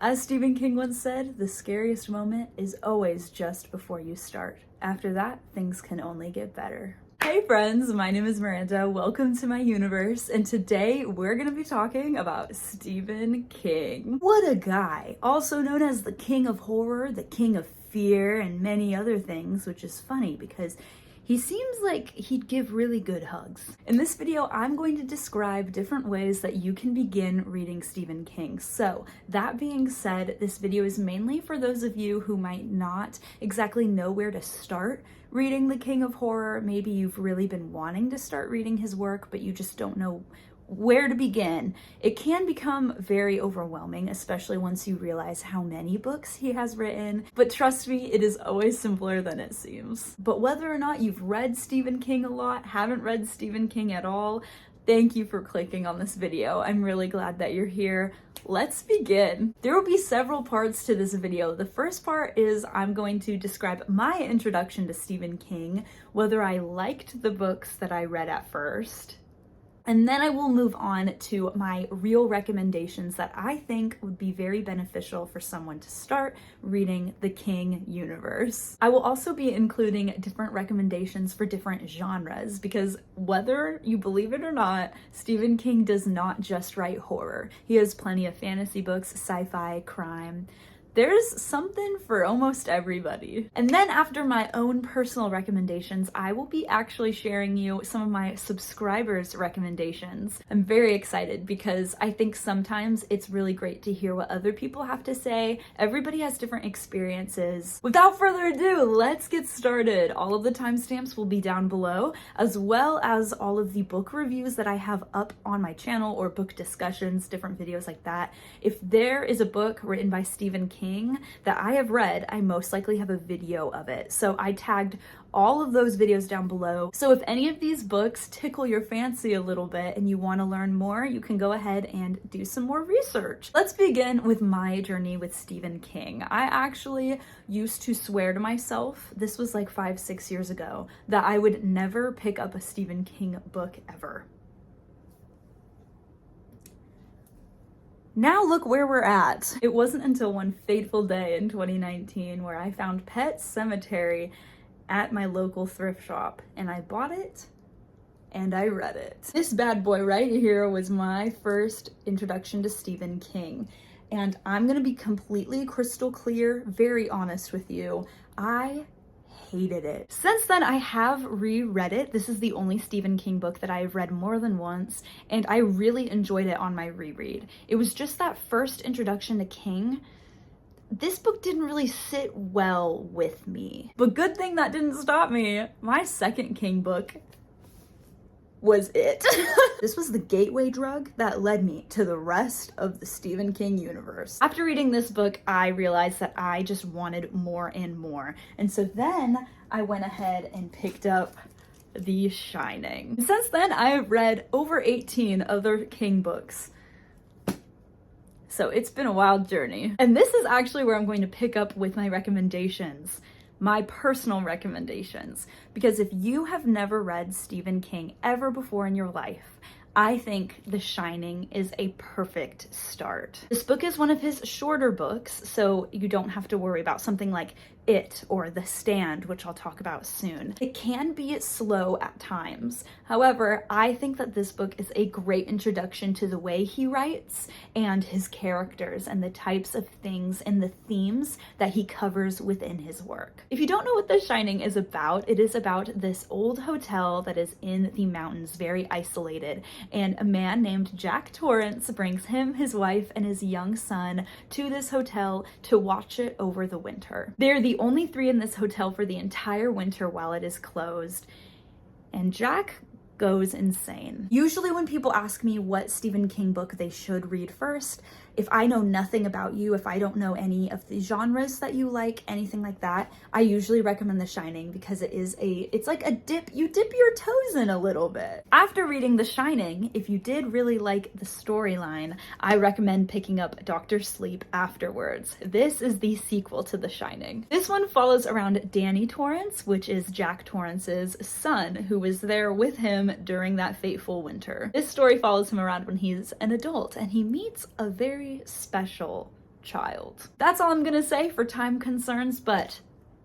As Stephen King once said, the scariest moment is always just before you start. After that, things can only get better. Hey friends, my name is Miranda. Welcome to my universe, and today we're gonna be talking about Stephen King. What a guy! Also known as the King of Horror, the King of Fear, and many other things, which is funny because he seems like he'd give really good hugs. In this video, I'm going to describe different ways that you can begin reading Stephen King. So that being said, this video is mainly for those of you who might not exactly know where to start reading the King of Horror. Maybe you've really been wanting to start reading his work, but you just don't know where to begin. It can become very overwhelming, especially once you realize how many books he has written, but trust me, it is always simpler than it seems. But whether or not you've read Stephen King a lot, haven't read Stephen King at all, thank you for clicking on this video. I'm really glad that you're here. Let's begin. There will be several parts to this video. The first part is I'm going to describe my introduction to Stephen King, whether I liked the books that I read at first, and then I will move on to my real recommendations that I think would be very beneficial for someone to start reading the King universe. I will also be including different recommendations for different genres because whether you believe it or not, Stephen King does not just write horror. He has plenty of fantasy books, sci-fi, crime. There's something for almost everybody. And then after my own personal recommendations, I will be actually sharing you some of my subscribers' recommendations. I'm very excited because I think sometimes it's really great to hear what other people have to say. Everybody has different experiences. Without further ado, let's get started. All of the timestamps will be down below, as well as all of the book reviews that I have up on my channel, or book discussions, different videos like that. If there is a book written by Stephen King that I have read, I most likely have a video of it. So I tagged all of those videos down below. So if any of these books tickle your fancy a little bit and you want to learn more, you can go ahead and do some more research. Let's begin with my journey with Stephen King. I actually used to swear to myself, this was like 5-6 years ago, that I would never pick up a Stephen King book ever. Now look where we're at. It wasn't until one fateful day in 2019 where I found Pet Sematary at my local thrift shop, and I bought it and I read it. This bad boy right here was my first introduction to Stephen King, and I'm gonna be completely crystal clear, very honest with you. I hated it. Since then, I have reread it. This is the only Stephen King book that I've read more than once, and I really enjoyed it on my reread. It was just that first introduction to King. This book didn't really sit well with me. But good thing that didn't stop me. My second King book was it. This was the gateway drug that led me to the rest of the Stephen King universe. After reading this book, I realized that I just wanted more and more. And so then I went ahead and picked up The Shining. Since then, I have read over 18 other King books. So it's been a wild journey. And this is actually where I'm going to pick up with my recommendations. My personal recommendations, because if you have never read Stephen King ever before in your life, I think The Shining is a perfect start. This book is one of his shorter books, so you don't have to worry about something like It or The Stand, which I'll talk about soon. It can be slow at times. However, I think that this book is a great introduction to the way he writes and his characters and the types of things and the themes that he covers within his work. If you don't know what The Shining is about, it is about this old hotel that is in the mountains, very isolated, and a man named Jack Torrance brings him, his wife, and his young son to this hotel to watch it over the winter. They're the only three in this hotel for the entire winter while it is closed, and Jack goes insane. Usually when people ask me what Stephen King book they should read first, if I know nothing about you, if I don't know any of the genres that you like, anything like that, I usually recommend The Shining because it's like a dip, you dip your toes in a little bit. After reading The Shining, if you did really like the storyline, I recommend picking up Dr. Sleep afterwards. This is the sequel to The Shining. This one follows around Danny Torrance, which is Jack Torrance's son, who was there with him during that fateful winter. This story follows him around when he's an adult and he meets a very special child. That's all I'm gonna say for time concerns, but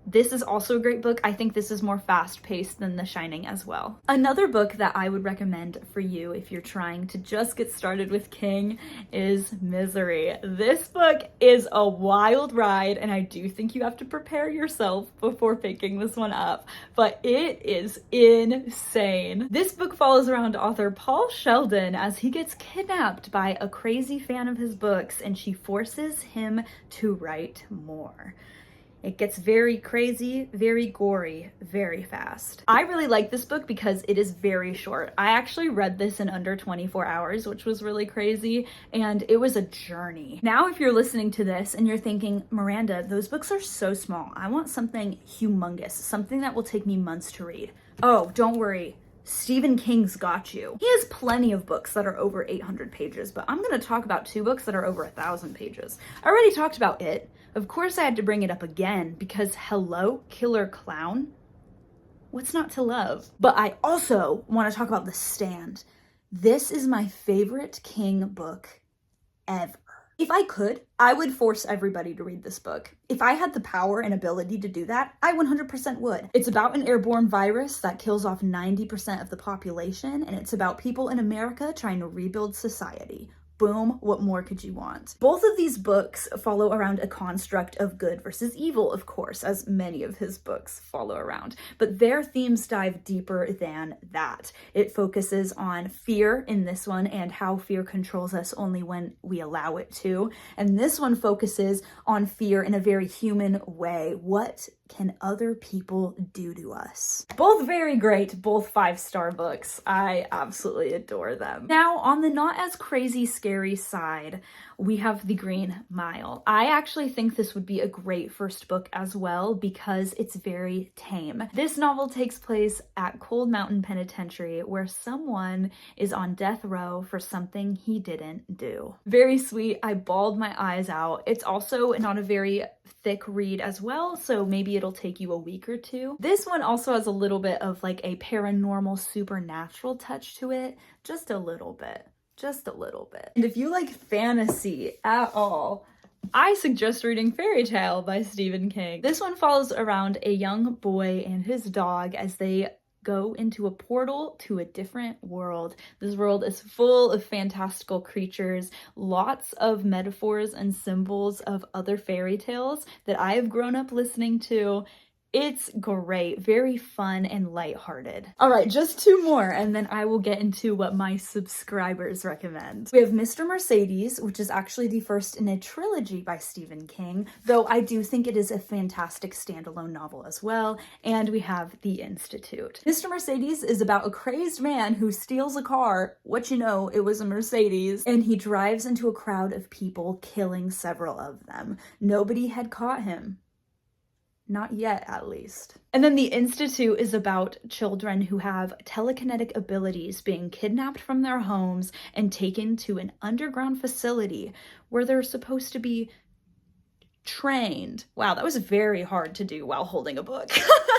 this is also a great book. I think this is more fast-paced than The Shining as well. Another book that I would recommend for you if you're trying to just get started with King is Misery. This book is a wild ride, and I do think you have to prepare yourself before picking this one up, but it is insane. This book follows around author Paul Sheldon as he gets kidnapped by a crazy fan of his books, and she forces him to write more. It gets very crazy, very gory, very fast. I really like this book because it is very short. I actually read this in under 24 hours, which was really crazy, and it was a journey. Now, if you're listening to this and you're thinking, Miranda, those books are so small. I want something humongous, something that will take me months to read. Oh, don't worry. Stephen King's got you. He has plenty of books that are over 800 pages, but I'm going to talk about 2 books that are over 1,000 pages. I already talked about It. Of course I had to bring it up again because hello, Killer Clown? What's not to love? But I also want to talk about The Stand. This is my favorite King book ever. If I could, I would force everybody to read this book. If I had the power and ability to do that, I 100% would. It's about an airborne virus that kills off 90% of the population, and it's about people in America trying to rebuild society. Boom, what more could you want? Both of these books follow around a construct of good versus evil, of course, as many of his books follow around, but their themes dive deeper than that. It focuses on fear in this one and how fear controls us only when we allow it to, and this one focuses on fear in a very human way. What can other people do to us? Both very great, both 5-star books. I absolutely adore them. Now, on the not as crazy scary side, we have The Green Mile. I actually think this would be a great first book as well because it's very tame. This novel takes place at Cold Mountain Penitentiary where someone is on death row for something he didn't do. Very sweet. I bawled my eyes out. It's also not a very thick read as well, so maybe it'll take you a week or 2. This one also has a little bit of like a paranormal supernatural touch to it, just a little bit. Just a little bit. And if you like fantasy at all, I suggest reading Fairy Tale by Stephen King. This one follows around a young boy and his dog as they go into a portal to a different world. This world is full of fantastical creatures, lots of metaphors and symbols of other fairy tales that I have grown up listening to. It's great, very fun and lighthearted. All right, just 2 more and then I will get into what my subscribers recommend. We have Mr. Mercedes, which is actually the first in a trilogy by Stephen King, though I do think it is a fantastic standalone novel as well. And we have The Institute. Mr. Mercedes is about a crazed man who steals a car. What you know, it was a Mercedes, and he drives into a crowd of people, killing several of them. Nobody had caught him. Not yet, at least. And then The Institute is about children who have telekinetic abilities being kidnapped from their homes and taken to an underground facility where they're supposed to be trained. Wow, that was very hard to do while holding a book.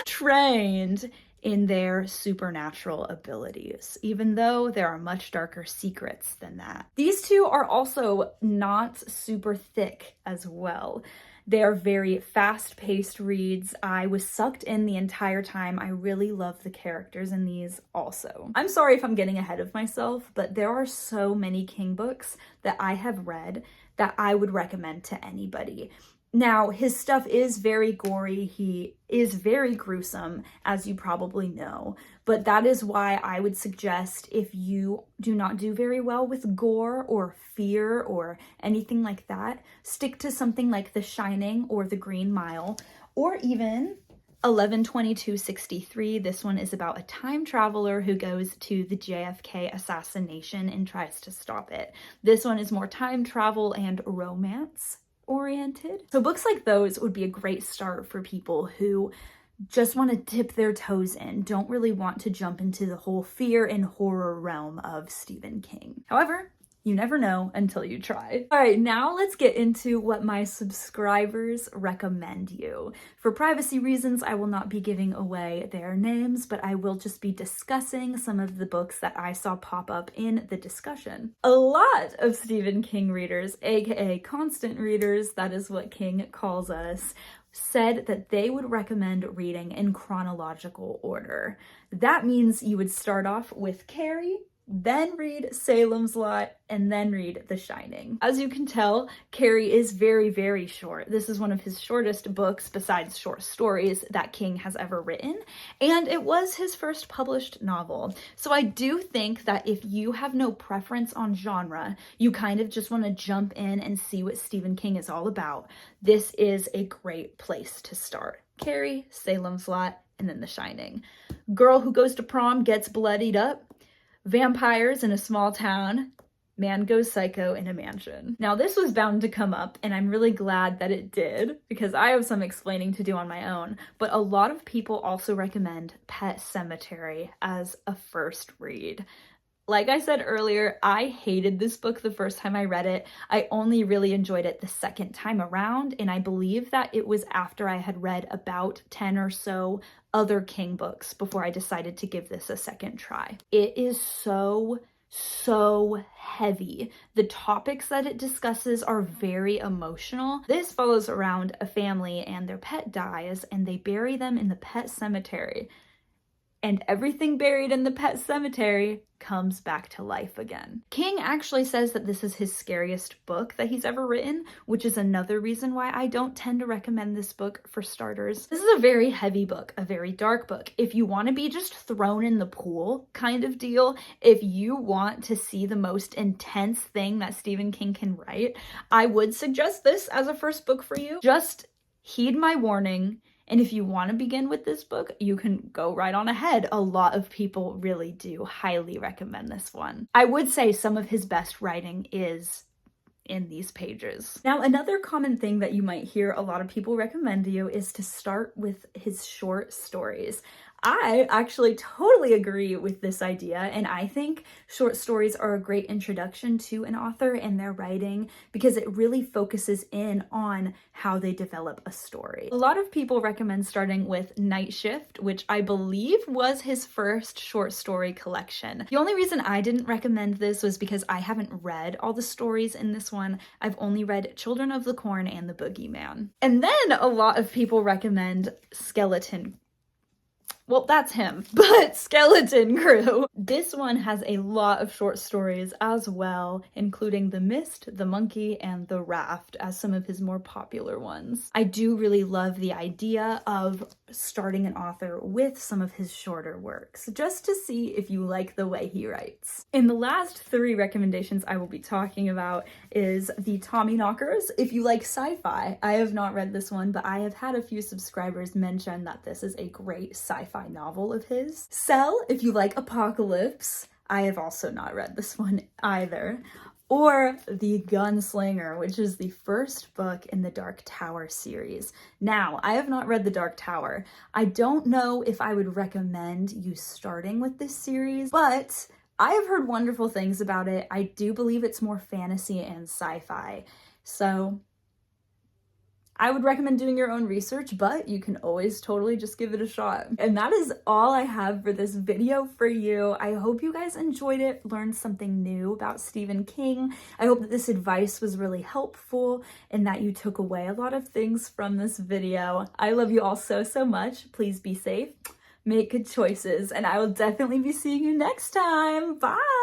Trained in their supernatural abilities, even though there are much darker secrets than that. These 2 are also not super thick as well. They are very fast-paced reads. I was sucked in the entire time. I really love the characters in these also. I'm sorry if I'm getting ahead of myself, but there are so many King books that I have read that I would recommend to anybody. Now, his stuff is very gory. He is very gruesome, as you probably know, but that is why I would suggest if you do not do very well with gore or fear or anything like that, stick to something like The Shining or The Green Mile, or even 11/22/63. This one is about a time traveler who goes to the JFK assassination and tries to stop it. This one is more time travel and romance oriented. So books like those would be a great start for people who just want to dip their toes in, don't really want to jump into the whole fear and horror realm of Stephen King. However, You never know until you try. All right, now let's get into what my subscribers recommend you. For privacy reasons, I will not be giving away their names, but I will just be discussing some of the books that I saw pop up in the discussion. A lot of Stephen King readers, aka constant readers, that is what King calls us, said that they would recommend reading in chronological order. That means you would start off with Carrie, then read Salem's Lot, and then read The Shining. As you can tell, Carrie is very, very short. This is one of his shortest books besides short stories that King has ever written, and it was his first published novel. So I do think that if you have no preference on genre, you kind of just want to jump in and see what Stephen King is all about, this is a great place to start. Carrie, Salem's Lot, and then The Shining. Girl who goes to prom gets bloodied up. Vampires in a small town. Man goes psycho in a mansion. Now this was bound to come up, and I'm really glad that it did because I have some explaining to do on my own, but a lot of people also recommend Pet Sematary as a first read. Like I said earlier, I hated this book the first time I read it. I only really enjoyed it the second time around, and I believe that it was after I had read about 10 or so other King books before I decided to give this a second try. It is so heavy. The topics that it discusses are very emotional. This follows around a family and their pet dies and they bury them in the pet cemetery. And everything buried in the pet cemetery comes back to life again. King actually says that this is his scariest book that he's ever written, which is another reason why I don't tend to recommend this book for starters. This is a very heavy book, a very dark book. If you want to be just thrown in the pool kind of deal, if you want to see the most intense thing that Stephen King can write, I would suggest this as a first book for you. Just heed my warning. And if you want to begin with this book, you can go right on ahead. A lot of people really do highly recommend this one. I would say some of his best writing is in these pages. Now, another common thing that you might hear a lot of people recommend to you is to start with his short stories. I actually totally agree with this idea, and I think short stories are a great introduction to an author and their writing because it really focuses in on how they develop a story. A lot of people recommend starting with Night Shift, which I believe was his first short story collection. The only reason I didn't recommend this was because I haven't read all the stories in this one. I've only read Children of the Corn and The Boogeyman. And then a lot of people recommend Skeleton. Well, that's him, but Skeleton Crew. This one has a lot of short stories as well, including The Mist, The Monkey, and The Raft as some of his more popular ones. I do really love the idea of starting an author with some of his shorter works, just to see if you like the way he writes. In the last 3 recommendations I will be talking about is the Tommyknockers. If you like sci-fi, I have not read this one, but I have had a few subscribers mention that this is a great sci-fi novel of his. Cell, if you like apocalypse. I have also not read this one either. Or The Gunslinger, which is the first book in the Dark Tower series. Now, I have not read the Dark Tower. I don't know if I would recommend you starting with this series, but I have heard wonderful things about it. I do believe it's more fantasy and sci-fi. So I would recommend doing your own research, but you can always totally just give it a shot. And that is all I have for this video for you. I hope you guys enjoyed it, learned something new about Stephen King. I hope that this advice was really helpful and that you took away a lot of things from this video. I love you all so much. Please be safe, make good choices, and I will definitely be seeing you next time. Bye!